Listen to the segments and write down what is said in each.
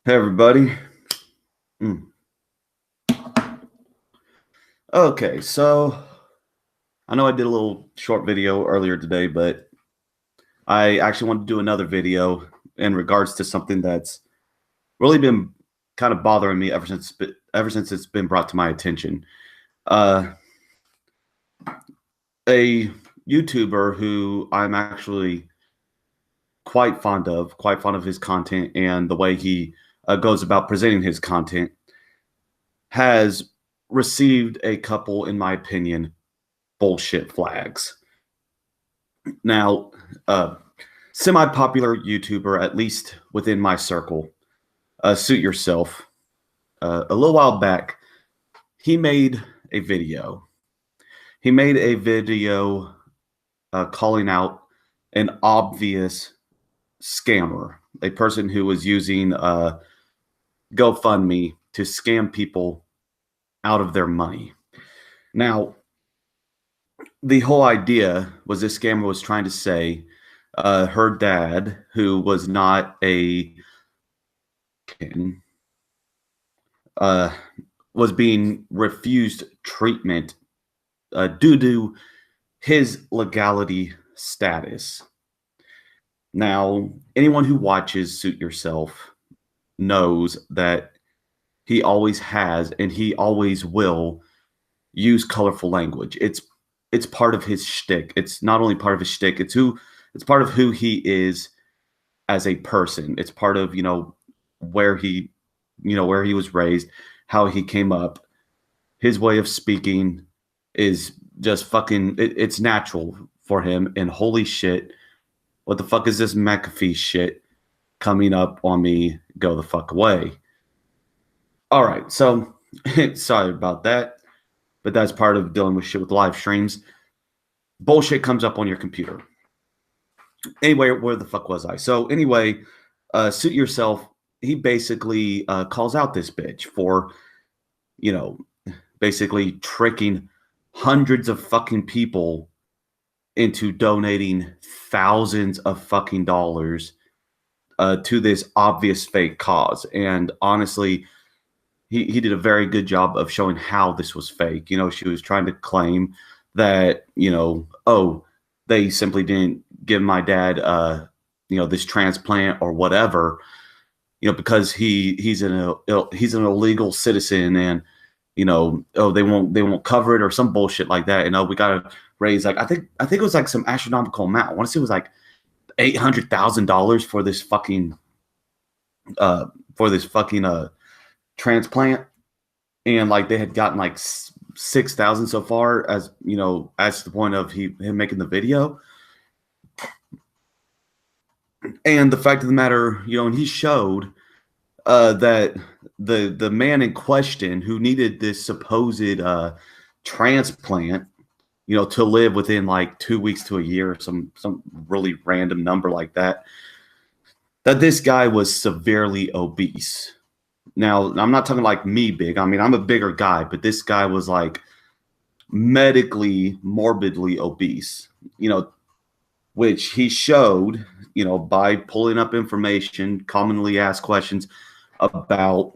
Hey everybody. Mm. Okay, so I know I did a little short video earlier today, but I actually want to do another video in regards to something that's really been kind of bothering me ever since it's been brought to my attention. Uh, a YouTuber who I'm actually quite fond of his content and the way he goes about presenting his content, has received a couple, in my opinion, bullshit flags. Now, semi-popular YouTuber, at least within my circle, Suit Yourself, a little while back, he made a video. He made a video calling out an obvious scammer, a person who was using GoFundMe to scam people out of their money. Now, the whole idea was this scammer was trying to say her dad, who was not a kid, uh, was being refused treatment due to his legality status. Now, anyone who watches Suit Yourself knows that he always has and he always will use colorful language. It's part of his shtick. It's not only part of his shtick, it's part of who he is as a person. It's part of, where he where he was raised, how he came up. His way of speaking is just fucking it's natural for him. And holy shit, what the fuck is this McAfee shit coming up on me? Go the fuck away. All right, so sorry about that, but that's part of dealing with shit with live streams. Bullshit comes up on your computer. Anyway, where the fuck was I? So anyway, Suit Yourself, he basically calls out this bitch for, basically tricking hundreds of fucking people into donating thousands of fucking dollars to this obvious fake cause. And honestly, he did a very good job of showing how this was fake. She was trying to claim that, oh, they simply didn't give my dad, this transplant or whatever, because he's an illegal citizen, and oh, they won't cover it or some bullshit like that. And we gotta raise, like, I think it was like some astronomical amount. I want to say it was like $800,000 for this fucking transplant, and like they had gotten like 6,000 so far, as as the point of him making the video. And the fact of the matter, and he showed that the man in question who needed this supposed transplant, to live within like 2 weeks to a year, or some really random number like that, that this guy was severely obese. Now, I'm not talking like me big. I mean, I'm a bigger guy, but this guy was like medically, morbidly obese, which he showed, by pulling up information, commonly asked questions about,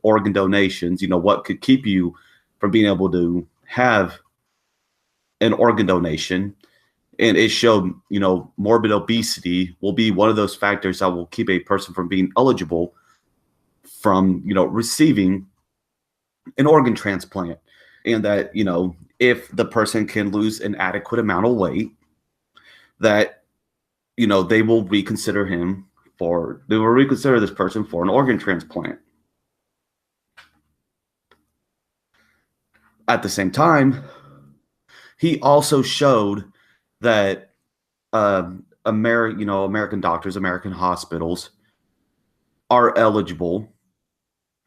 organ donations, what could keep you from being able to have an organ donation. And it showed, morbid obesity will be one of those factors that will keep a person from being eligible from, receiving an organ transplant. And that, if the person can lose an adequate amount of weight, that, they will reconsider this person for an organ transplant. At the same time, he also showed that American doctors, American hospitals are eligible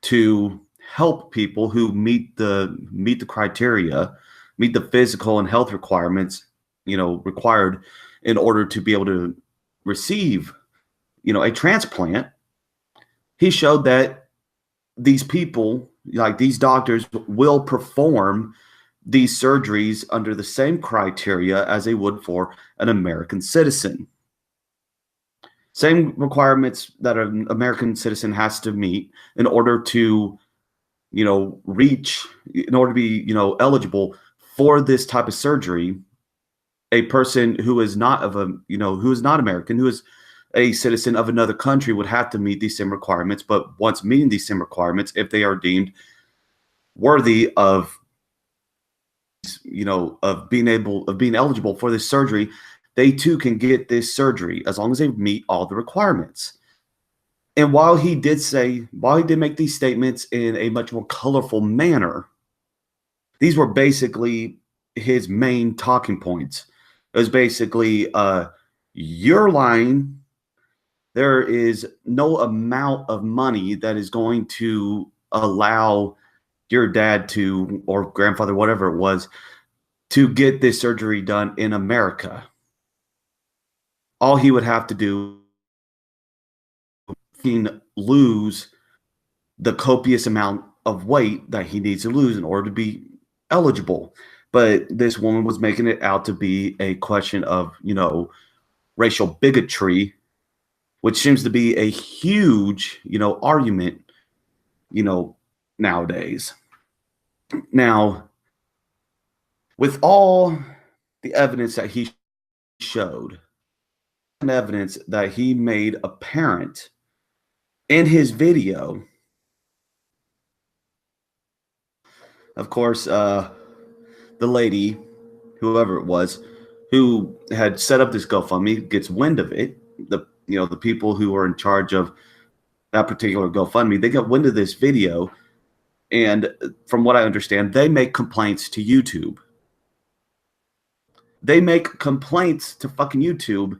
to help people who meet the criteria, meet the physical and health requirements, required in order to be able to receive, a transplant. He showed that these people, like these doctors, will perform these surgeries under the same criteria as they would for an American citizen. Same requirements that an American citizen has to meet in order to, reach, in order to be, eligible for this type of surgery. A person who is not of a, who is not American, who is a citizen of another country would have to meet these same requirements. But once meeting these same requirements, if they are deemed worthy of, of being eligible for this surgery, they too can get this surgery as long as they meet all the requirements. And while he did make these statements in a much more colorful manner, these were basically his main talking points. It was basically, you're lying. There is no amount of money that is going to allow your dad to, or grandfather, whatever it was, to get this surgery done in America. All he would have to do is lose the copious amount of weight that he needs to lose in order to be eligible. But this woman was making it out to be a question of, racial bigotry, which seems to be a huge, argument, nowadays. Now, with all the evidence that he showed, and evidence that he made apparent in his video, of course, the lady, whoever it was, who had set up this GoFundMe gets wind of it. The people who were in charge of that particular GoFundMe, they got wind of this video, and from what I understand, they make complaints to YouTube. They make complaints to fucking YouTube.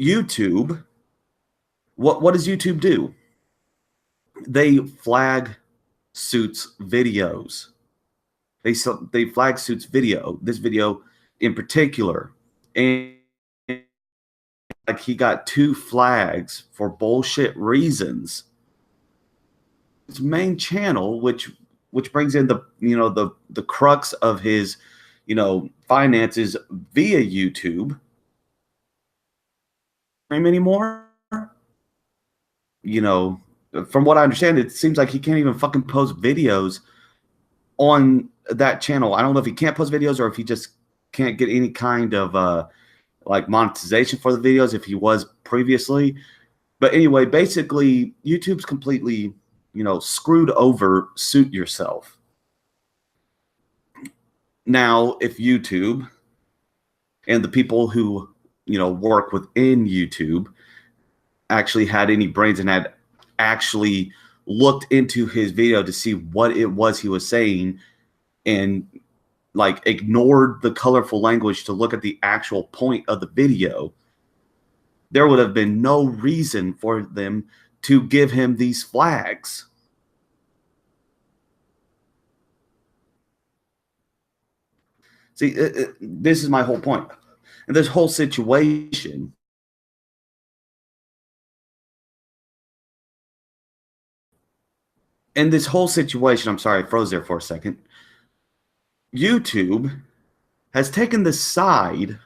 YouTube, what does YouTube do? They flag Suits videos. They flag Suits video, this video in particular, and like he got 2 flags for bullshit reasons. His main channel, which brings in the crux of his finances via YouTube, anymore. From what I understand, it seems like he can't even fucking post videos on that channel. I don't know if he can't post videos or if he just can't get any kind of like monetization for the videos if he was previously. But anyway, basically YouTube's completely, screwed over Suit Yourself. Now, if YouTube and the people who, work within YouTube actually had any brains and had actually looked into his video to see what it was he was saying and like ignored the colorful language to look at the actual point of the video, there would have been no reason for them to give him these flags. See, this is my whole point. And this whole situation, I'm sorry, I froze there for a second. YouTube has taken the side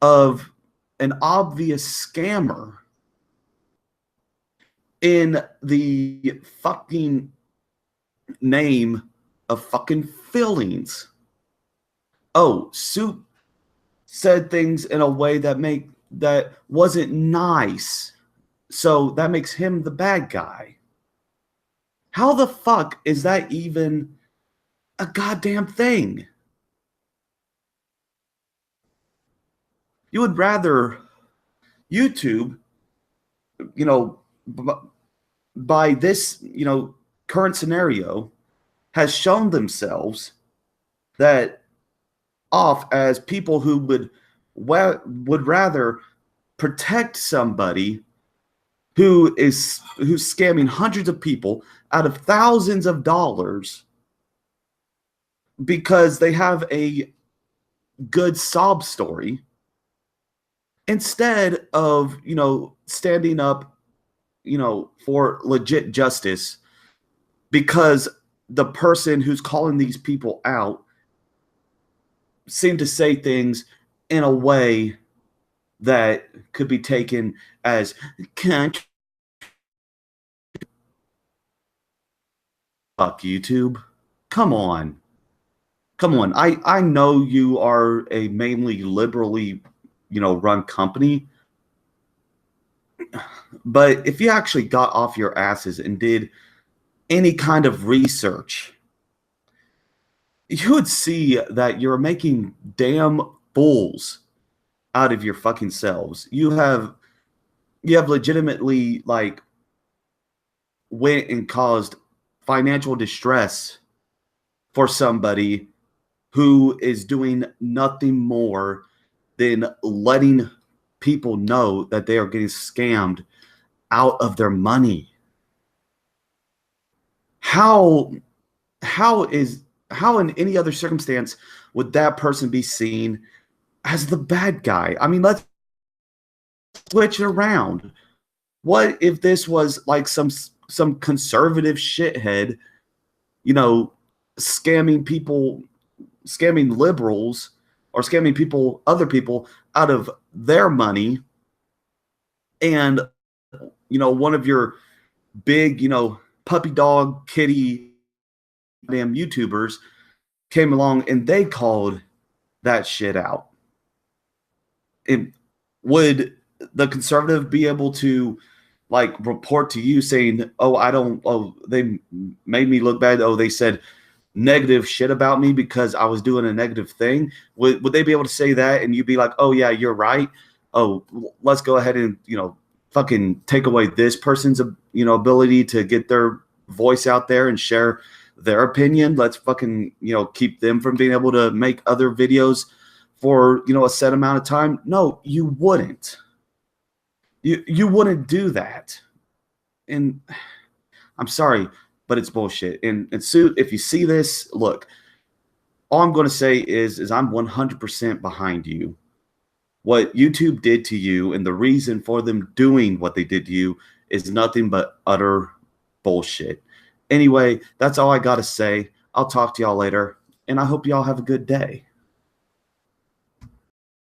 of an obvious scammer in the fucking name of fucking feelings. Oh, Suit said things in a way that wasn't nice, so that makes him the bad guy. How the fuck is that even a goddamn thing? You would rather YouTube, by this, current scenario, has shown themselves that off as people who would rather protect somebody who's scamming hundreds of people out of thousands of dollars because they have a good sob story, instead of standing up for legit justice, because the person who's calling these people out seemed to say things in a way that could be taken as country. Fuck YouTube. Come on. Come on. I know you are a mainly liberally, run company, but if you actually got off your asses and did any kind of research, you would see that you're making damn fools out of your fucking selves. You have legitimately like went and caused financial distress for somebody who is doing nothing more than letting people know that they are getting scammed out of their money. How how in any other circumstance would that person be seen as the bad guy? I mean, let's switch it around. What if this was like some conservative shithead, you know, scamming people, scamming liberals, or scamming people, other people out of their money, and one of your big, puppy dog kitty damn YouTubers came along and they called that shit out. It, would the conservative be able to like report to you saying, "Oh, they made me look bad. Oh, they said negative shit about me because I was doing a negative thing." Would they be able to say that and you'd be like, "Oh yeah, you're right. Oh, let's go ahead and fucking take away this person's ability to get their voice out there and share their opinion. Let's fucking keep them from being able to make other videos for a set amount of time." No, you wouldn't. You wouldn't do that. And I'm sorry, but it's bullshit. And Sue, if you see this, look, all I'm going to say is I'm 100% behind you. What YouTube did to you and the reason for them doing what they did to you is nothing but utter bullshit. Anyway, that's all I got to say. I'll talk to y'all later, and I hope y'all have a good day.